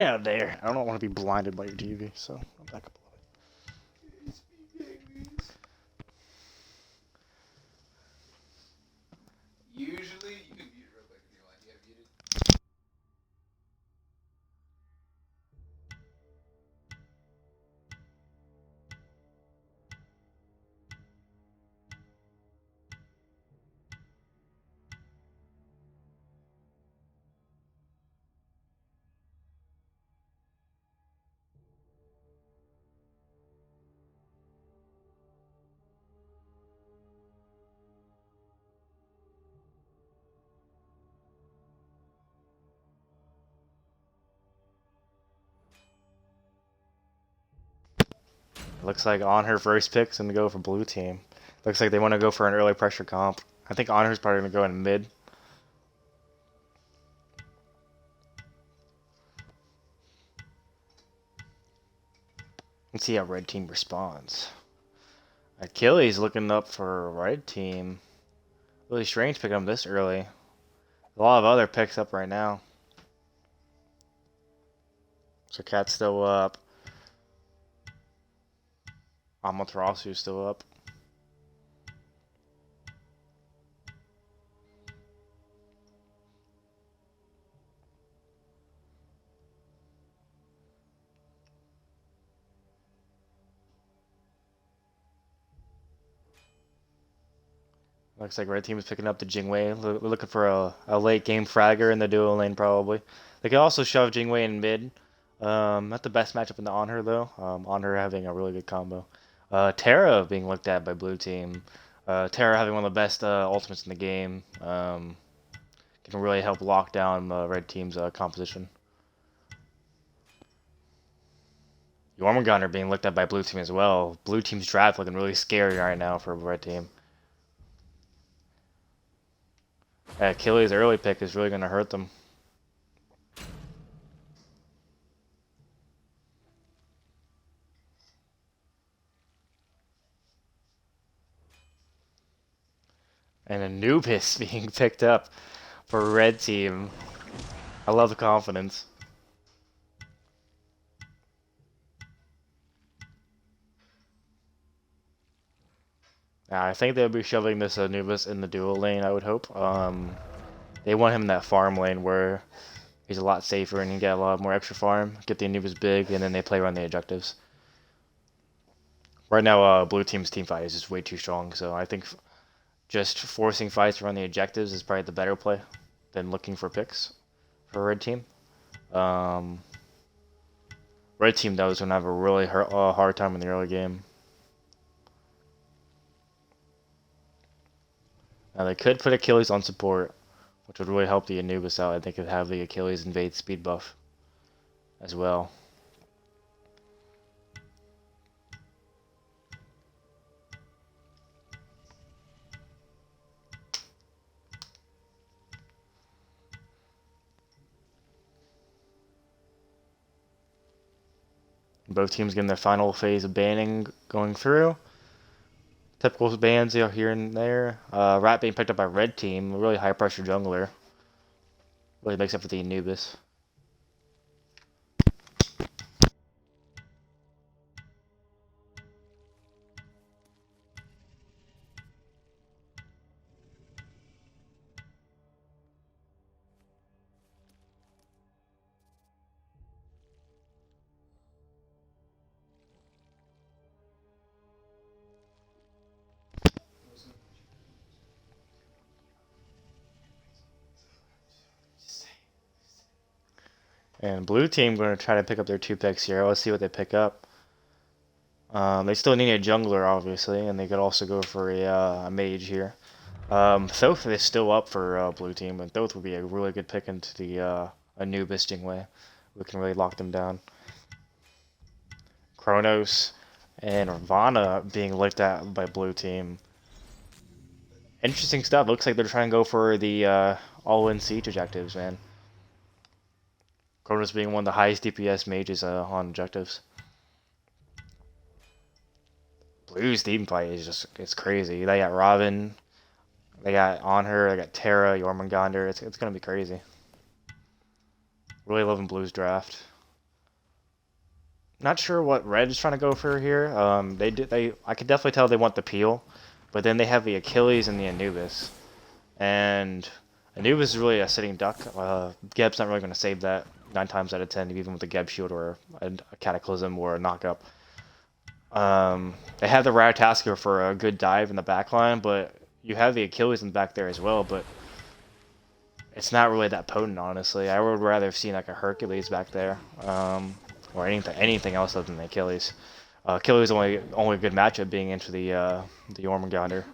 Yeah, there. I don't want to be blinded by your TV, so I'll back up a little Usually, you can mute real quick if you want. You have muted. bit. Looks like on her first pick's gonna go for blue team. Looks like they want to go for an early pressure comp. I think on her's probably gonna go in mid. Let's see how red team responds. Achilles looking up for red team. Really strange picking up this early. A lot of other picks up right now. So Cat's still up. Amaterasu still up. Looks like red team is picking up the Jingwei. We're looking for a late game fragger in the duo lane probably. They could also shove Jingwei in mid. Not the best matchup in the Honor though. Honor having a really good combo. Terra being looked at by blue team. Terra having one of the best ultimates in the game. Can really help lock down red team's composition. Jormungandr being looked at by blue team as well. Blue team's draft looking really scary right now for red team. Achilles' early pick is really going to hurt them. And Anubis being picked up for red team. I love the confidence. I think they'll be shoving this Anubis in the dual lane, I would hope. They want him in that farm lane where he's a lot safer and you can get a lot more extra farm, get the Anubis big, and then they play around the objectives. Right now, blue team's team fight is just way too strong, so I think just forcing fights around the objectives is probably the better play than looking for picks for red team. Um, red team, though, is going to have a really hard time in the early game. Now, they could put Achilles on support, which would really help the Anubis out. I think it'd have the Achilles invade speed buff as well. Both teams getting their final phase of banning going through. Typical bans here and there. Rat being picked up by red team, a really high pressure jungler. Really makes up for the Anubis. And blue team going to try to pick up their 2 picks here. Let's see what they pick up. They still need a jungler, obviously, and they could also go for a mage here. Thoth is still up for blue team, and Thoth would be a really good pick into the Anubis Jingwei. We can really lock them down. Kronos and Nirvana being looked at by blue team. Interesting stuff. Looks like they're trying to go for the all-in siege objectives, man. Kronos being one of the highest DPS mages on objectives. Blue's team fight is it's crazy. They got Robin, they got On Her, they got Terra, Jormungandr. It's gonna be crazy. Really loving Blue's draft. Not sure what Red is trying to go for here. I could definitely tell they want the Peel, but then they have the Achilles and the Anubis, and Anubis is really a sitting duck. Geb's not really going to save that 9 times out of 10, even with a Geb shield or a Cataclysm or a knockup. They have the Ratatasker for a good dive in the back line, but you have the Achilles in the back there as well, but it's not really that potent, honestly. I would rather have seen like a Hercules back there, or anything else other than the Achilles. Achilles only good matchup being into the Jormungandr.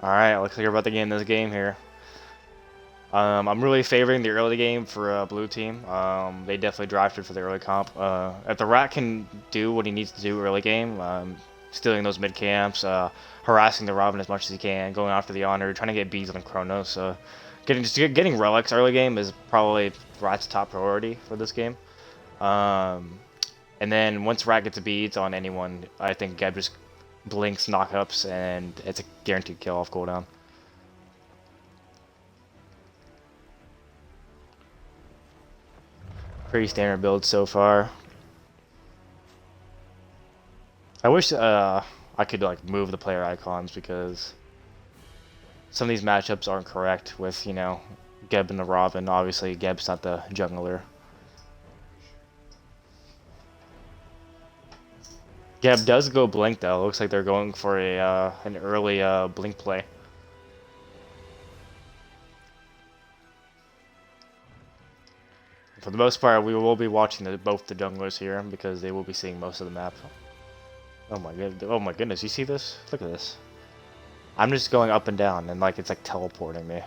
All right, looks like you're about to get in this game here. I'm really favoring the early game for blue team. They definitely drafted for the early comp. If the Rat can do what he needs to do early game, stealing those mid camps, harassing the Robin as much as he can, going after the honor, trying to get bees on Chronos. Getting relics early game is probably Rat's top priority for this game. And then once Rat gets a beads on anyone, I think Geb just blinks knockups and it's a guaranteed kill off cooldown. Pretty standard build so far. I wish I could like move the player icons because some of these matchups aren't correct with, Geb and the Robin. Obviously, Geb's not the jungler. Geb does go blink though. Looks like they're going for a an early blink play. For the most part, we will be watching both the junglers here because they will be seeing most of the map. Oh my god! Oh my goodness! You see this? Look at this. I'm just going up and down, and like it's like teleporting me.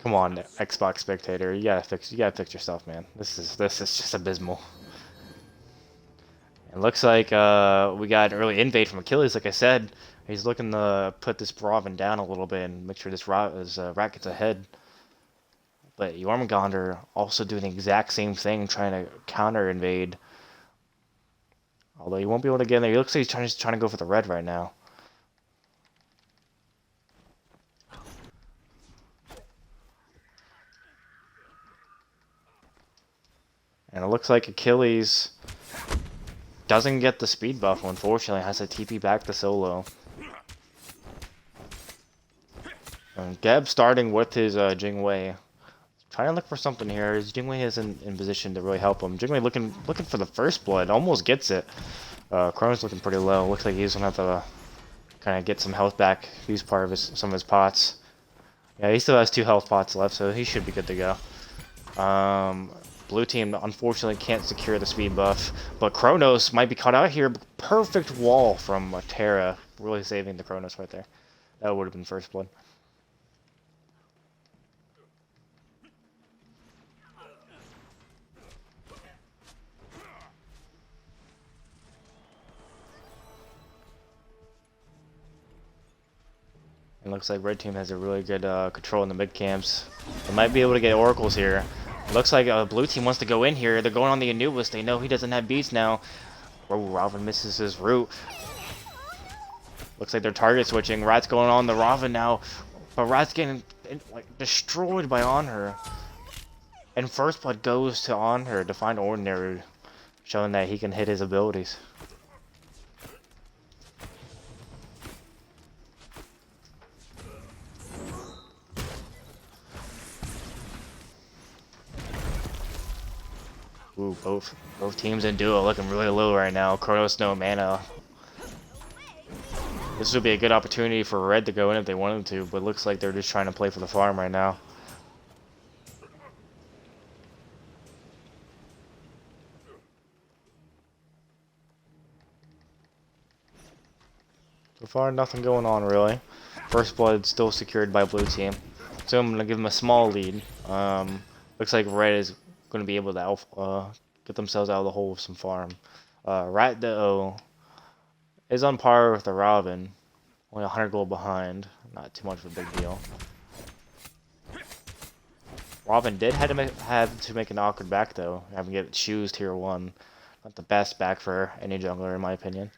Come on, Xbox spectator, you gotta fix yourself, man. This is just abysmal. It looks like we got an early invade from Achilles. Like I said, he's looking to put this Robin down a little bit and make sure this rat gets ahead. But Jormungandr also doing the exact same thing, trying to counter invade. Although he won't be able to get in there. He looks like he's trying to go for the red right now. And it looks like Achilles doesn't get the speed buff, unfortunately. Has to TP back to solo. And Geb starting with his Jingwei. Trying to look for something here. His Jingwei isn't in position to really help him. Jingwei looking for the first blood. Almost gets it. Chrono's looking pretty low. Looks like he's going to have to kind of get some health back. Use part of some of his pots. Yeah, he still has 2 health pots left, so he should be good to go. Blue team unfortunately can't secure the speed buff, but Chronos might be caught out here. Perfect wall from Terra, really saving the Chronos right there. That would have been first blood. It looks like red team has a really good control in the mid camps. They might be able to get oracles here. Looks like blue team wants to go in here. They're going on the Anubis. They know he doesn't have beats now. Oh, Robin misses his root. Looks like they're target switching. Rat's going on the Robin now. But Rat's getting like destroyed by Onher. And first blood goes to Onher to find Ordinary, showing that he can hit his abilities. Ooh, both teams in duo looking really low right now. Chronos no mana. This would be a good opportunity for red to go in if they wanted to, but it looks like they're just trying to play for the farm right now. So far, nothing going on really. First blood still secured by blue team, so I'm gonna give them a small lead. Looks like red is gonna be able to get themselves out of the hole with some farm. Rat though is on par with the Robin, only 100 gold behind. Not too much of a big deal. Robin did have to make an awkward back though, having to get shoes tier 1. Not the best back for any jungler in my opinion.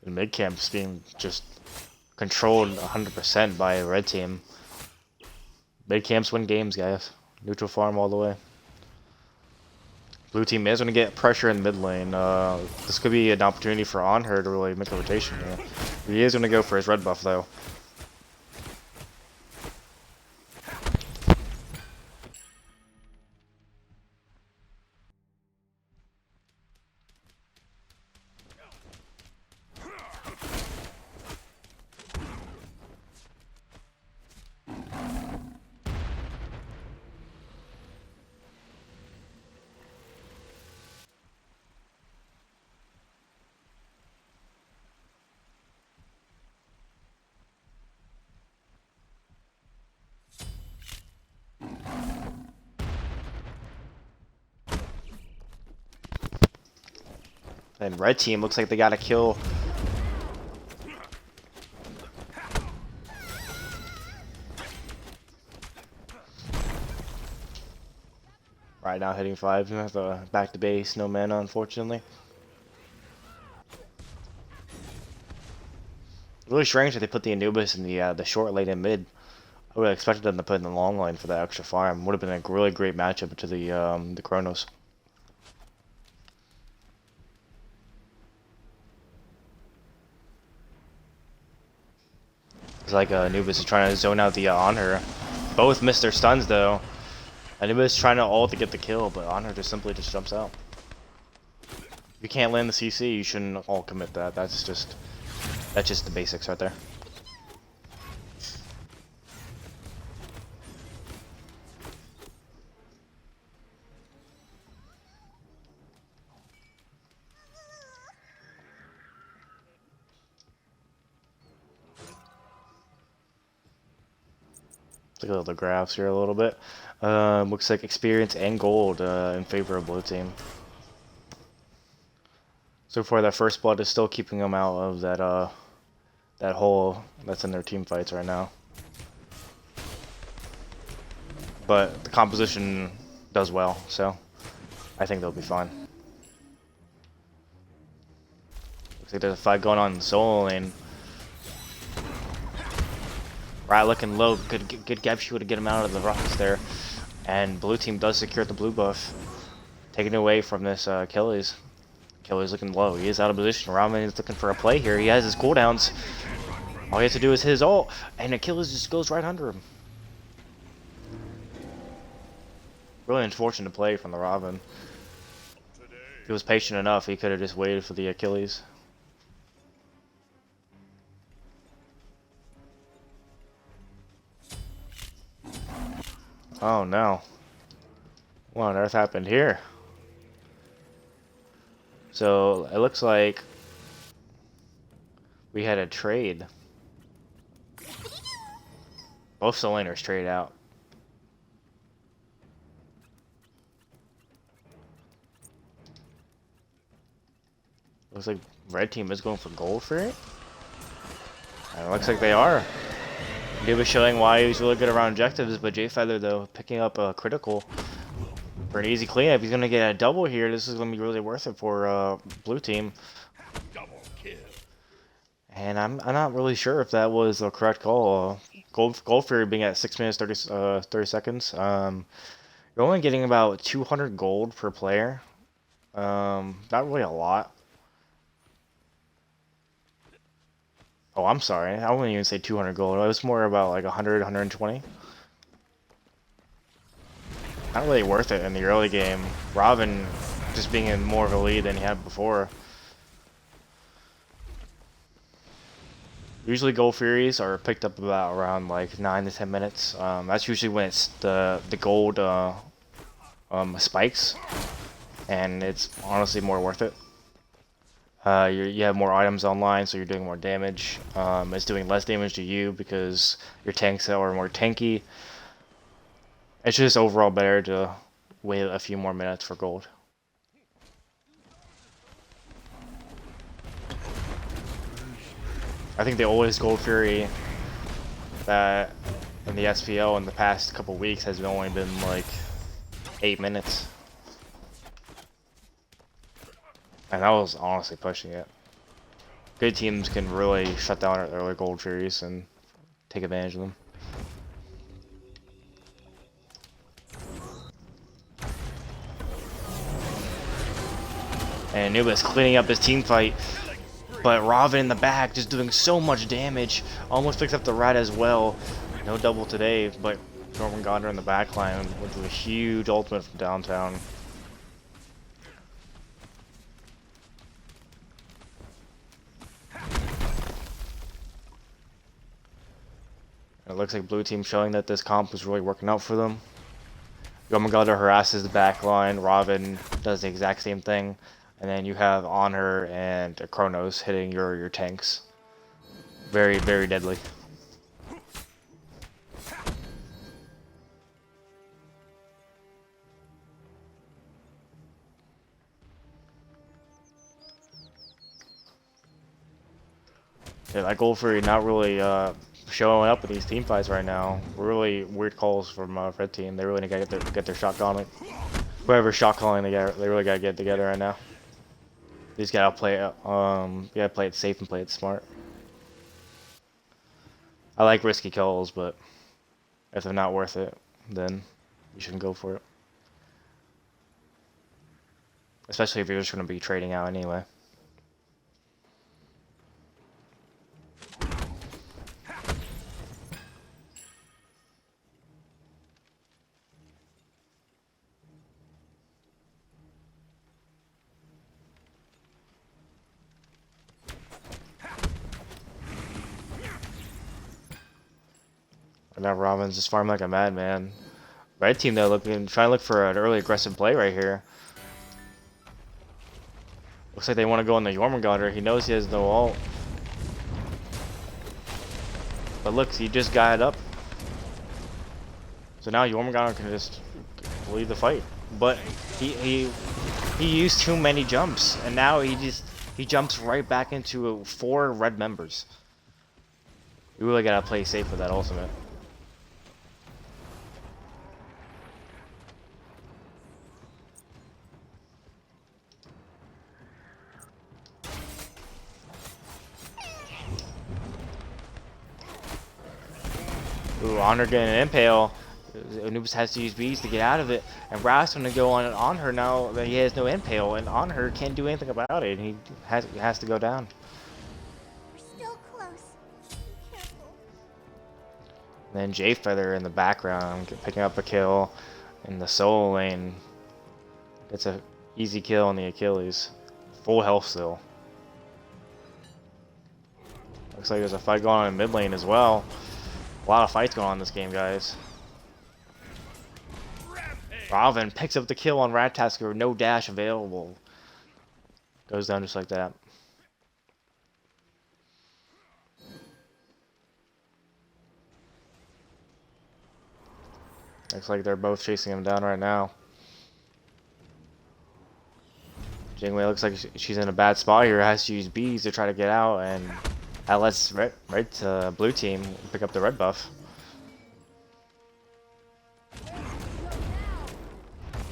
The mid camp's being just controlled 100% by a red team. Mid camps win games, guys. Neutral farm all the way. Blue team is going to get pressure in the mid lane. This could be an opportunity for Onher to really make a rotation here. He is going to go for his red buff though. And red team looks like they got a kill. Right now hitting 5. You have to back to base, no mana unfortunately. Really strange that they put the Anubis in the short lane and mid. I would have expected them to put in the long lane for that extra farm. Would have been a really great matchup to the Chronos. It's like Anubis is trying to zone out the Honor. Both missed their stuns though. Anubis is trying to ult to get the kill, but Honor just simply just jumps out. If you can't land the CC, you shouldn't all commit that. That's just the basics right there. Look at the graphs here a little bit. Looks like experience and gold in favor of blue team. So far, that first blood is still keeping them out of that hole that's in their team fights right now. But the composition does well, so I think they'll be fine. Looks like there's a fight going on in the solo lane. Right, looking low. Good gap shoot to get him out of the ruckus there. And blue team does secure the blue buff, taking it away from this Achilles. Achilles looking low. He is out of position. Ramen is looking for a play here. He has his cooldowns. All he has to do is hit his ult, and Achilles just goes right under him. Really unfortunate play from the Raven. If he was patient enough, he could have just waited for the Achilles. Oh no. What on earth happened here? So it looks like we had a trade. Both the laners trade out. Looks like red team is going for gold for it. And it looks like they are. He was showing why he was really good around objectives, but J Feather though picking up a critical for an easy cleanup. He's gonna get a double here. This is gonna be really worth it for blue team. Double kill. And I'm not really sure if that was the correct call. Gold Fury being at 6 minutes 30 seconds. You're only getting about 200 gold per player. Not really a lot. Oh, I'm sorry. I wouldn't even say 200 gold. It was more about like 100, 120. Not really worth it in the early game. Robin just being in more of a lead than he had before. Usually Gold Furies are picked up about around like 9 to 10 minutes. That's usually when it's the gold spikes, and it's honestly more worth it. You have more items online, so you're doing more damage. It's doing less damage to you because your tanks are more tanky. It's just overall better to wait a few more minutes for gold. I think the oldest Gold Fury that in the SPL in the past couple weeks has only been like 8 minutes. And that was honestly pushing it. Good teams can really shut down our early Gold Furies and take advantage of them. And Anubis cleaning up his team fight. But Raven in the back just doing so much damage. Almost picks up the rat as well. No double today, but Norman Gondor in the backline with a huge ultimate from downtown. It looks like blue team showing that this comp was really working out for them. Yomagata harasses the backline. Raven does the exact same thing. And then you have Honor and Chronos hitting your tanks. Very, very deadly. Yeah, that Gold Fury not really showing up in these team fights right now. Really weird calls from red team. They really need to get their shot calling. Whoever's shot calling, they really gotta get together right now. You just gotta play it. You gotta play it safe and play it smart. I like risky calls, but if they're not worth it, then you shouldn't go for it. Especially if you're just gonna be trading out anyway. now Robin's just farming like a madman. Red team though trying to look for an early aggressive play right here. Looks like they want to go on the Jormungandr. He knows he has no ult. But look, he just got it up. So now Jormungandr can just lead the fight. But he used too many jumps, and now he jumps right back into 4 red members. You really gotta play safe with that ultimate. Ooh, Honor getting an impale. Anubis has to use bees to get out of it, and Ra's gonna go on her now that he has no impale, and on her can't do anything about it. He has to go down. We're still close. Be careful. And then J Feather in the background picking up a kill in the solo lane. Gets a easy kill on the Achilles. Full health still. Looks like there's a fight going on in mid lane as well. A lot of fights going on in this game, guys. Robin picks up the kill on Rattasker with no dash available. Goes down just like that. Looks like they're both chasing him down right now. Jingwei looks like she's in a bad spot here. Has to use bees to try to get out, and that lets blue team pick up the red buff.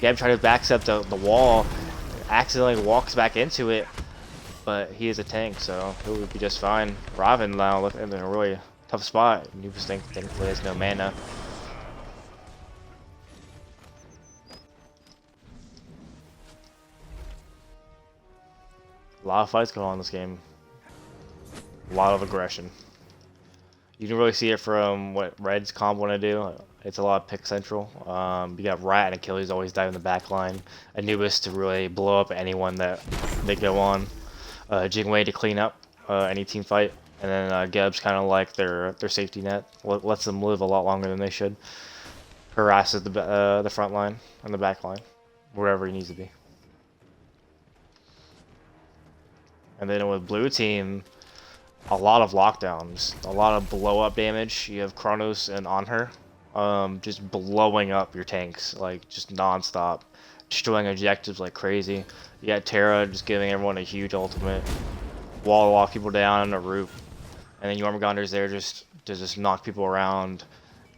Geb tried to backstep the wall, accidentally walks back into it, but he is a tank, so he would be just fine. Robin now looking in a really tough spot. Anubis thankfully has no mana. A lot of fights going on in this game. A lot of aggression. You can really see it from what Red's comp want to do. It's a lot of pick central. You got Rat and Achilles always dive in the back line. Anubis to really blow up anyone that they go on. Jingwei to clean up any team fight. And then Geb's kind of like their safety net. Lets them live a lot longer than they should. Harasses the front line and the back line. Wherever he needs to be. And then with blue team, a lot of lockdowns, a lot of blow up damage. You have Kronos and on her, just blowing up your tanks, like just non-stop, destroying objectives like crazy. You got Terra just giving everyone a huge ultimate, wall walk people down on the roof, and then Jormungandr's there just to just knock people around,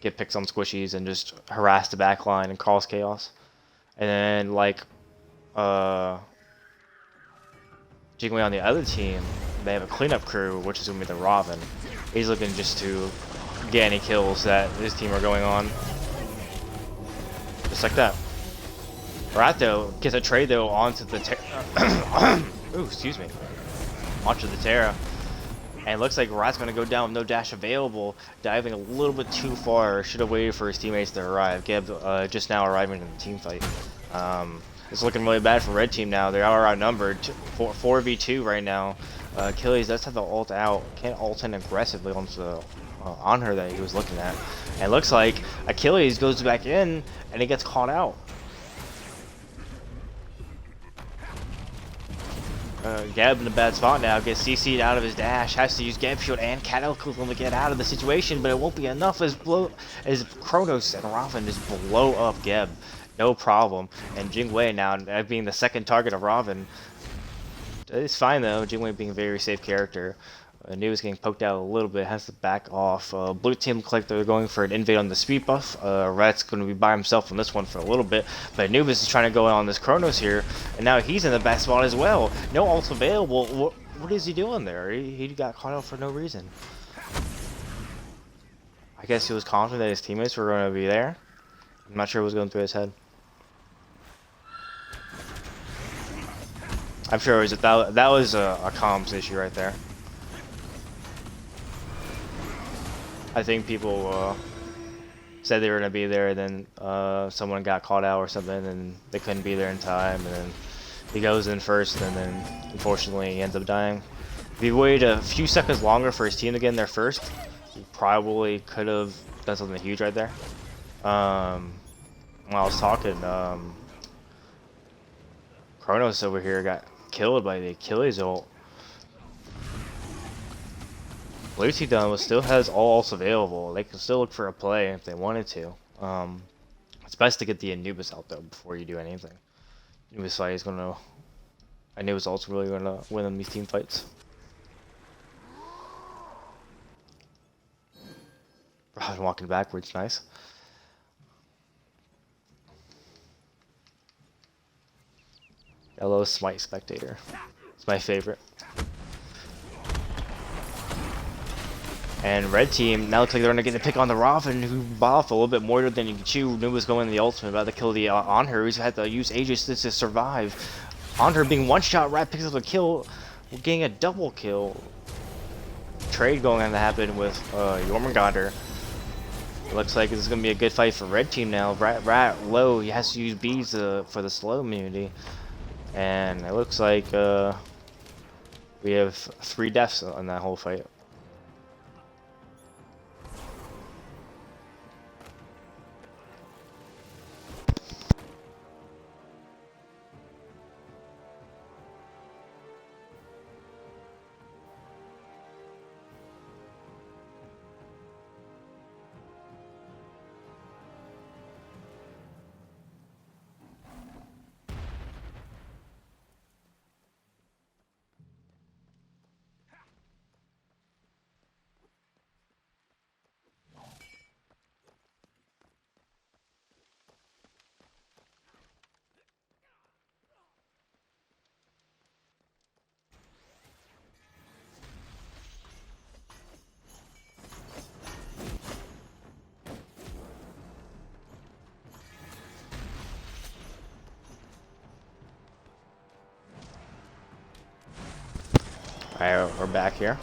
get picks on squishies, and just harass the backline and cause chaos. And then like Jingwei on the other team, they have a cleanup crew, which is going to be the Robin. He's looking just to get any kills that his team are going on. Just like that. Rat though gets a trade though onto the ooh, excuse me. Onto the Terra. And it looks like Rat's going to go down with no dash available, diving a little bit too far. Should have waited for his teammates to arrive. Geb just now arriving in the team fight. It's looking really bad for red team now. They are outnumbered 4v2 right now. Achilles does have the ult out. Can't ult in aggressively on her that he was looking at. And it looks like Achilles goes back in and he gets caught out. Geb in a bad spot now. Gets CC'd out of his dash. Has to use Geb shield and Cataclysm to get out of the situation, but it won't be enough as Kronos and Robin just blow up Geb. No problem. And Jingwei now, being the second target of Robin, it's fine though. Jingwei being a very safe character. Anubis getting poked out a little bit, has to back off. Blue team look like they're going for an invade on the speed buff. Rat's going to be by himself on this one for a little bit, but Anubis is trying to go on this Kronos here, and now he's in the bad spot as well. No ults available. What is he doing there? He got caught out for no reason. I guess he was confident that his teammates were going to be there. I'm not sure what was going through his head. I'm sure it was that was a comms issue right there. I think people said they were gonna be there, and then someone got caught out or something, and they couldn't be there in time, and then he goes in first, and then unfortunately he ends up dying. If he waited a few seconds longer for his team to get in there first, he probably could have done something huge right there. When I was talking, Kronos over here got killed by the Achilles ult. Blue team though still has all ults available. They can still look for a play if they wanted to. It's best to get the Anubis out though before you do anything. Anubis fight is gonna. Anubis ult's really gonna win in these team fights. Robin walking backwards, nice. Yellow Smite Spectator. It's my favorite. And red team now looks like they're gonna get to pick on the Robin, who buff a little bit more than you can chew. Nuba's going in the ultimate, about to kill the on her. He's had to use Aegis to survive. On her being one shot, Rat picks up a kill, getting a double kill. Trade going to happen with Jormungandr. Looks like this is gonna be a good fight for red team now. Rat low, he has to use bees for the slow immunity. And it looks like we have 3 deaths on that whole fight. Alright, we're back here.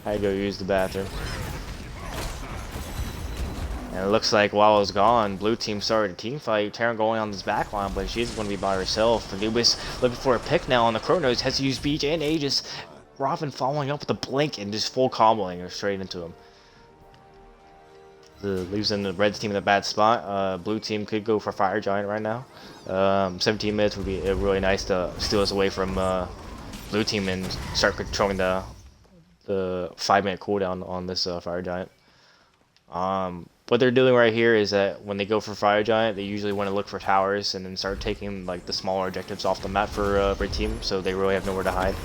I go use the bathroom. And it looks like while I was gone, blue team started a team fight. Terran going on this back line, but she's going to be by herself. Anubis looking for a pick now on the Kronos. Has to use Beach and Aegis. Robin following up with a blink and just full comboing her straight into him. Leaves in the red team in a bad spot. Blue team could go for Fire Giant right now. 17 minutes would be really nice to steal us away from blue team and start controlling the 5-minute cooldown on this Fire Giant. What they're doing right here is that when they go for Fire Giant, they usually want to look for towers and then start taking like the smaller objectives off the map for red team, so they really have nowhere to hide.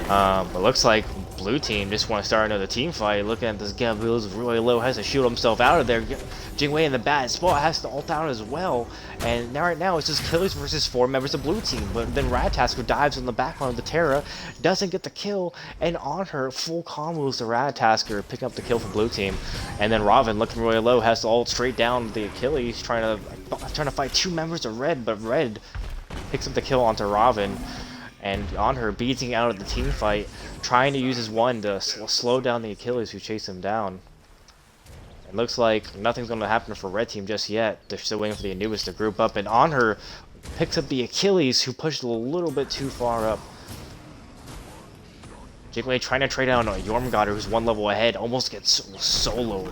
But looks like blue team just want to start another team fight. Looking at this Gabriel is really low, has to shield himself out of there. Jingwei in the bad spot has to ult out as well. And now right now it's just Killers versus 4 members of blue team. But then Ratatasker dives on the backline of the Terra, doesn't get the kill, and on her full combos the Ratatasker picking up the kill for blue team. And then Robin looking really low has to ult straight down the Achilles, trying to fight 2 members of red, but red picks up the kill onto Robin. And on her, beating out of the team fight, trying to use his one to slow down the Achilles who chase him down. It looks like nothing's going to happen for red team just yet. They're still waiting for the Anubis to group up, and on her picks up the Achilles who pushed a little bit too far up. Jigway trying to trade out on Jormungandr, who's 1 level ahead, almost gets soloed.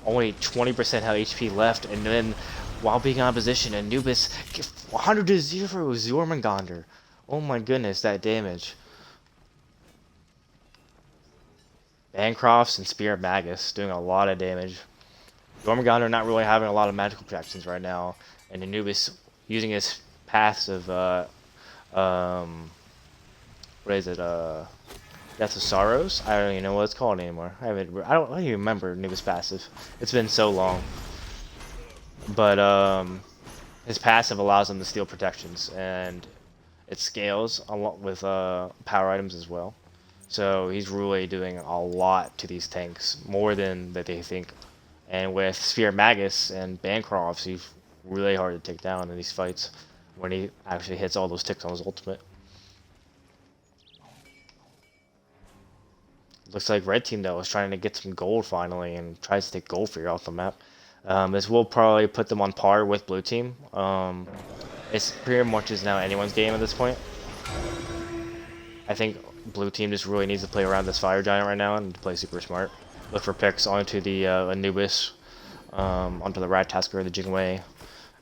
Only 20% HP left, and then while being on position, Anubis 100 to 0 Jormungandr. Oh my goodness, that damage. Bancrofts and Spear Magus doing a lot of damage. Jormungandr not really having a lot of magical projections right now, and Anubis using his passive, what is it, Death of Sorrows? I don't even know what it's called anymore. I don't even remember Anubis passive. It's been so long. But his passive allows him to steal protections, and it scales a lot with power items as well. So he's really doing a lot to these tanks, more than that they think. And with Spear Magus and Bancrofts, he's really hard to take down in these fights when he actually hits all those ticks on his ultimate. Looks like red team though is trying to get some gold finally and tries to take gold for you off the map. This will probably put them on par with blue team. It's pretty much is now anyone's game at this point. I think blue team just really needs to play around this Fire Giant right now and play super smart. look for picks onto the Anubis, onto the Rat Tasker or the Jingwei.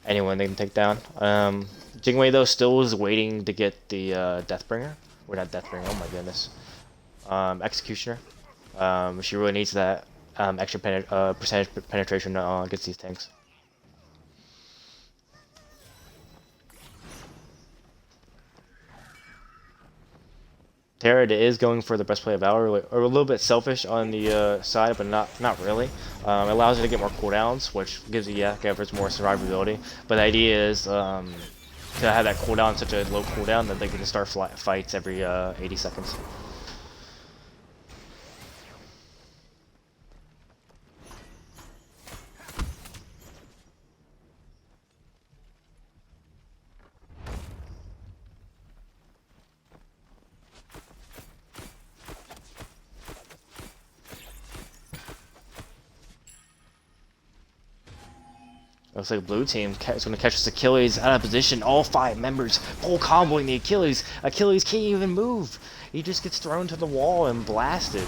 Anyone they can take down. Jingwei though still is waiting to get the Deathbringer. Or not Deathbringer. Oh my goodness. Executioner. She really needs that extra percentage penetration against these tanks. Terra is going for the breastplate of valor, or a little bit selfish on the side, but not really. It allows her to get more cooldowns, which gives the Gaffers more survivability. But the idea is to have that cooldown, such a low cooldown, that they can start fights every 80 seconds. Looks like blue team is going to catch this Achilles out of position. All 5 members full comboing the Achilles. Achilles can't even move. He just gets thrown to the wall and blasted.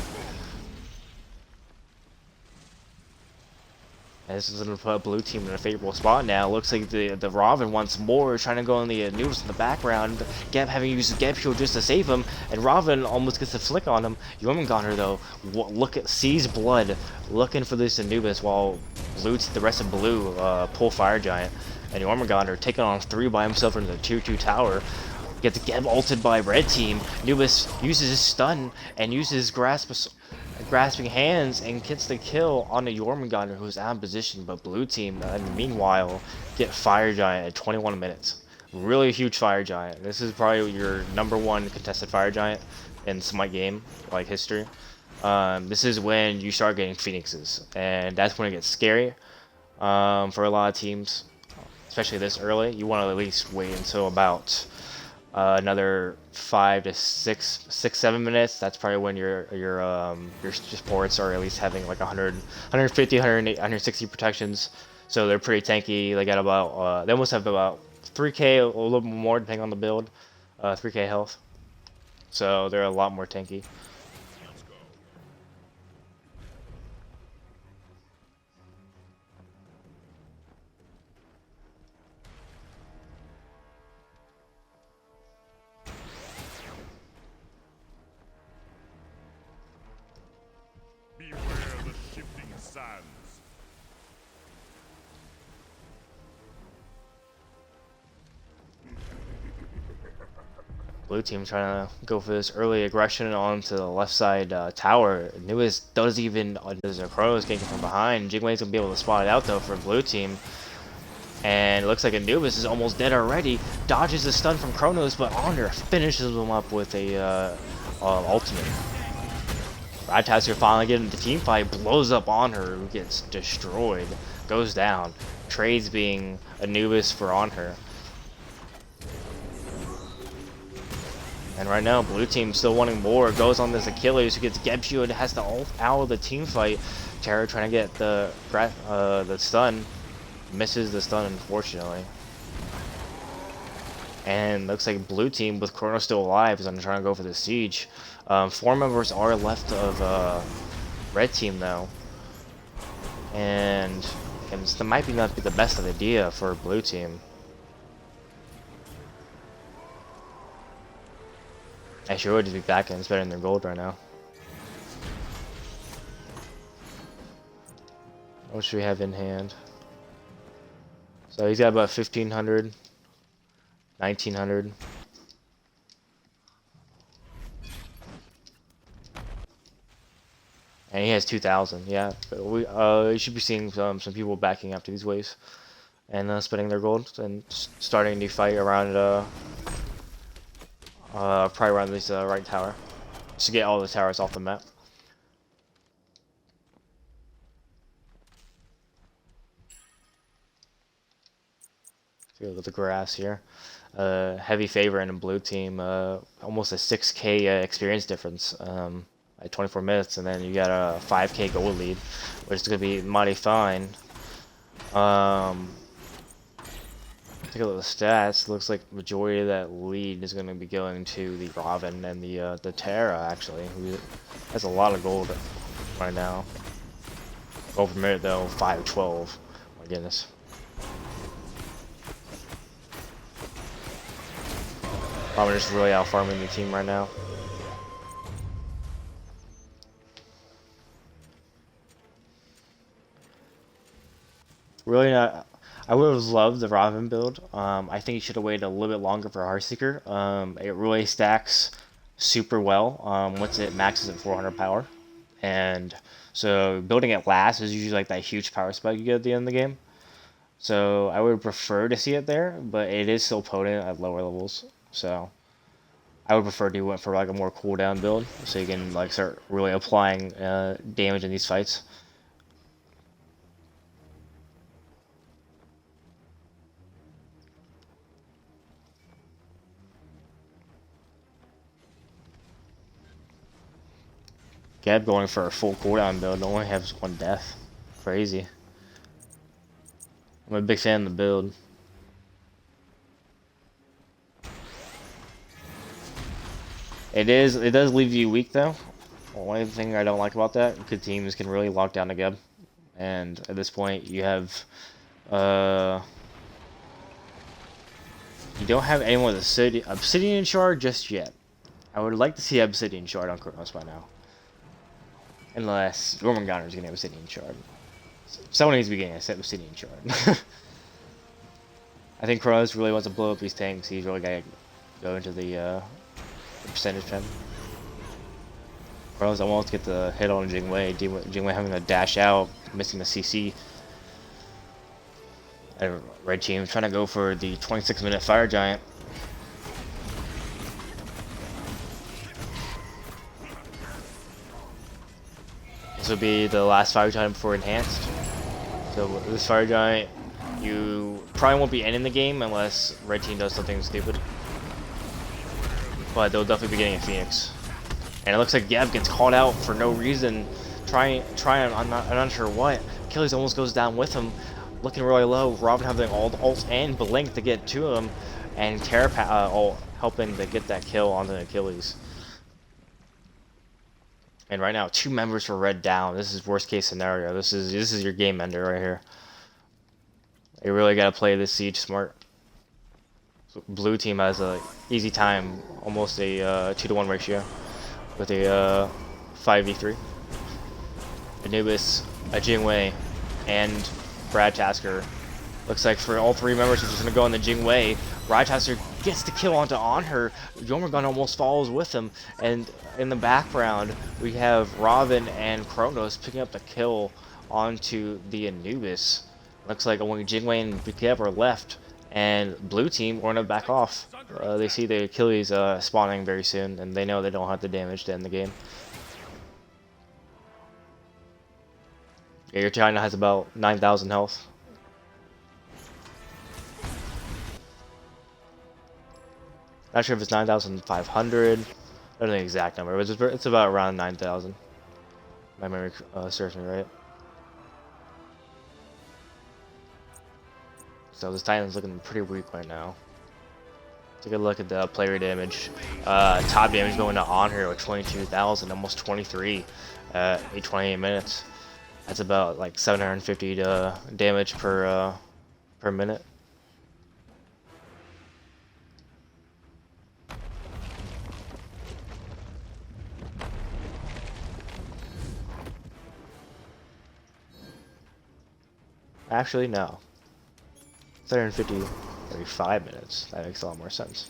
And this is going to put blue team in a favorable spot now. Looks like the Robin once more trying to go on the noodles in the background. Geb having used his Geb shield just to save him, and Robin almost gets a flick on him. Jormungandr though, sees blood, looking for this Anubis while the rest of blue pull Fire Giant, and Jormungandr taking on 3 by himself into the tier 2 tower. Gets Geb ulted by red team. Anubis uses his stun and uses grasping hands and gets the kill on the Jormungandr, who's out of position, but blue team in the meanwhile get Fire Giant at 21 minutes. Really huge Fire Giant. This is probably your #1 contested Fire Giant in Smite game like history. This is when you start getting Phoenixes, and that's when it gets scary for a lot of teams, especially this early. You want to at least wait until about another 5 to 7 minutes. That's probably when your supports are at least having like 100, 150, 180, 160 protections. So they're pretty tanky. They got about they almost have about 3k, a little bit more depending on the build, 3k health. So they're a lot more tanky. Beware the shifting sands. Blue team trying to go for this early aggression onto the left side tower. Newest does even does a Chronos getting from behind. Jingwei's gonna be able to spot it out though for blue team. And it looks like Anubis is almost dead already. Dodges the stun from Chronos, but Honor finishes him up with a ultimate. Radtasker finally getting the team fight, blows up on her, who gets destroyed, goes down. Trades being Anubis for on her. And right now, blue team still wanting more. Goes on this Achilles, who gets Geb shield, has to ult out of the team fight. Terra trying to get the stun, misses the stun unfortunately. And looks like blue team with Chrono still alive is trying to go for the siege. 4 members are left of red team though, and this might not be the best idea for blue team. Actually, would just be back and it's better than their gold right now. What should we have in hand? So he's got about 1500, 1900. And he has 2,000, yeah. But we should be seeing some people backing up to these waves and spending their gold and starting a new fight around probably around this right tower, just to get all the towers off the map. Look at the grass here. Heavy favor in the blue team. Almost a 6k experience difference. At 24 minutes, and then you got a 5k gold lead, which is going to be mighty fine. Take a look at the stats. Looks like majority of that lead is going to be going to the Robin and the Terra, actually, who has a lot of gold right now. Gold per minute though, 512. My goodness. I'm just really out farming the team right now. Really not. I would have loved the Robin build. I think you should have waited a little bit longer for Heartseeker. It really stacks super well once it maxes at 400 power. And so building it last is usually like that huge power spike you get at the end of the game. So I would prefer to see it there, but it is still potent at lower levels. So I would prefer to went for like a more cooldown build, so you can like start really applying damage in these fights. Geb going for a full cooldown build only has one death. Crazy. I'm a big fan of the build. It does leave you weak though. One thing I don't like about that, good teams can really lock down the Geb. And at this point you have you don't have anyone with Obsidian Shard just yet. I would like to see Obsidian Shard on Kronos by now. Unless Jormungandr is getting Obsidian Shard. Someone needs to be getting a Obsidian Shard. I think Kronos really wants to blow up these tanks. He's really got to go into the percentage pen. Kronos almost get the hit on Jingwei. Jingwei having to dash out, missing the CC. And Red Team trying to go for the 26-minute Fire Giant. This will be the last Fire Giant before Enhanced. So this Fire Giant, you probably won't be ending the game unless Red Team does something stupid. But they'll definitely be getting a Phoenix. And it looks like Geb gets called out for no reason. Trying, I'm not sure what. Achilles almost goes down with him. Looking really low. Robin having all the ult and Blink to get to him. And Terra helping to get that kill onto Achilles. And right now, 2 members for Red down. This is worst case scenario. This is your game ender right here. You really gotta play this siege smart. So blue team has a easy time, almost a 2-to-1 ratio, with a 5v3. Anubis, a Jingwei, and Brad Tasker. Looks like for all 3 members, we're just gonna go on the Jingwei. Brad Tasker gets the kill on her. Jormungandr almost follows with him, and in the background we have Robin and Kronos picking up the kill onto the Anubis. Looks like only Jingwei and Bikev are left, and blue team want to back off. They see the Achilles spawning very soon, and they know they don't have the damage to end the game. Yeah, your China has about 9,000 health. Not sure if it's 9,500. I don't know the exact number, but it's about around 9,000. My memory serves me right. So this Titan's looking pretty weak right now. Take a look at the player damage. Top damage going to on her with 22,000, almost 23 at 28 minutes. That's about like 750 damage per minute. Actually, no. 750 every 5 minutes. That makes a lot more sense.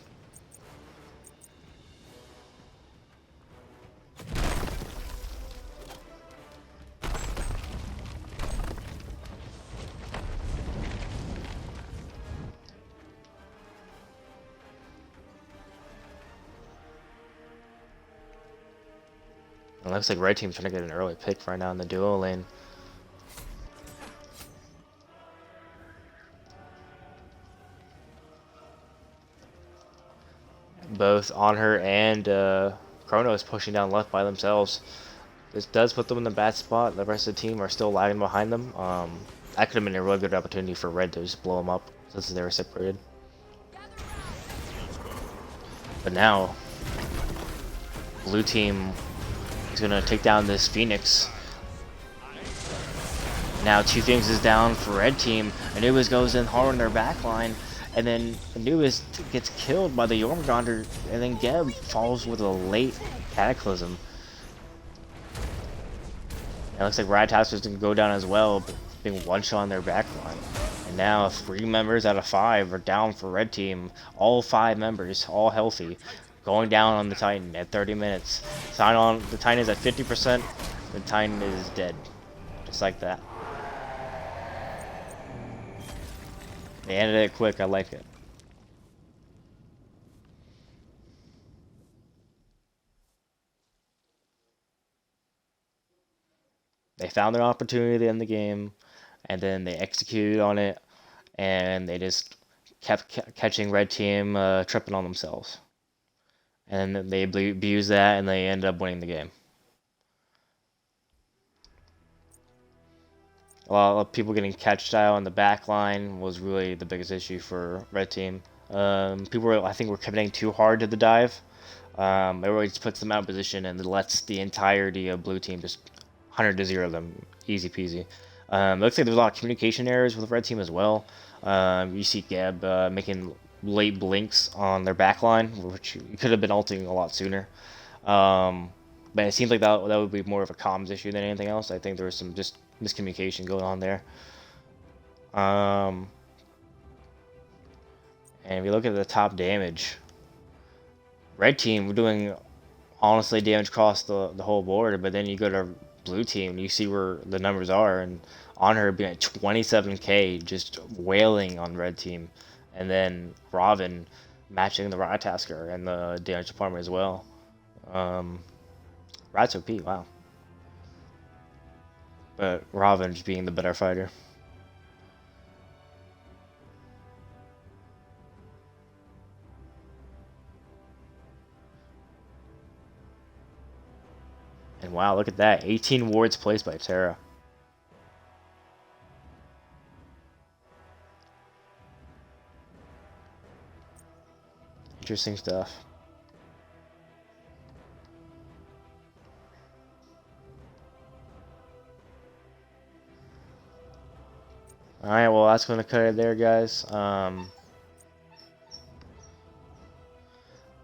It looks like red team's trying to get an early pick right now in the duo lane. Both on her and Chronos pushing down left by themselves. This does put them in a bad spot. The rest of the team are still lagging behind them. That could have been a really good opportunity for red to just blow them up since they were separated. But now, blue team is going to take down this Phoenix. Now two things is down for red team. Anubis goes in hard on their back line, and then Anubis gets killed by the Jormungandr, and then Geb falls with a late Cataclysm. It looks like Ratatask's going to go down as well, but being one-shot on their back line. And now 3 members out of 5 are down for red team. All 5 members, all healthy, going down on the Titan at 30 minutes. The Titan is at 50%. The Titan is dead. Just like that. They ended it quick. I like it. They found their opportunity to end the game, and then they executed on it, and they just kept catching red team tripping on themselves. And then they abused that, and they ended up winning the game. A lot of people getting catch style on the back line was really the biggest issue for red team. People were, I think, were committing too hard to the dive. It really just puts them out of position and lets the entirety of blue team just 100-0 them, easy peasy. It looks like there's a lot of communication errors with the red team as well. You see Geb making late blinks on their back line, which could have been ulting a lot sooner. But it seems like that would be more of a comms issue than anything else. I think there was some just miscommunication going on there. And if you look at the top damage, red team, we're doing honestly damage across the whole board, but then you go to blue team, you see where the numbers are, and on her being at 27k, just wailing on red team, and then Robin matching the Ratatasker and the damage department as well. Rat's OP, wow. But Robin just being the better fighter. And wow, look at that. 18 wards placed by Terra. Interesting stuff. Alright, well, that's going to cut it there, guys. Go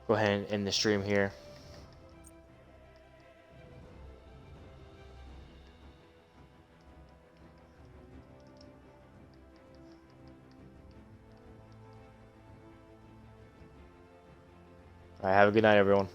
ahead and end the stream here. Alright, have a good night, everyone.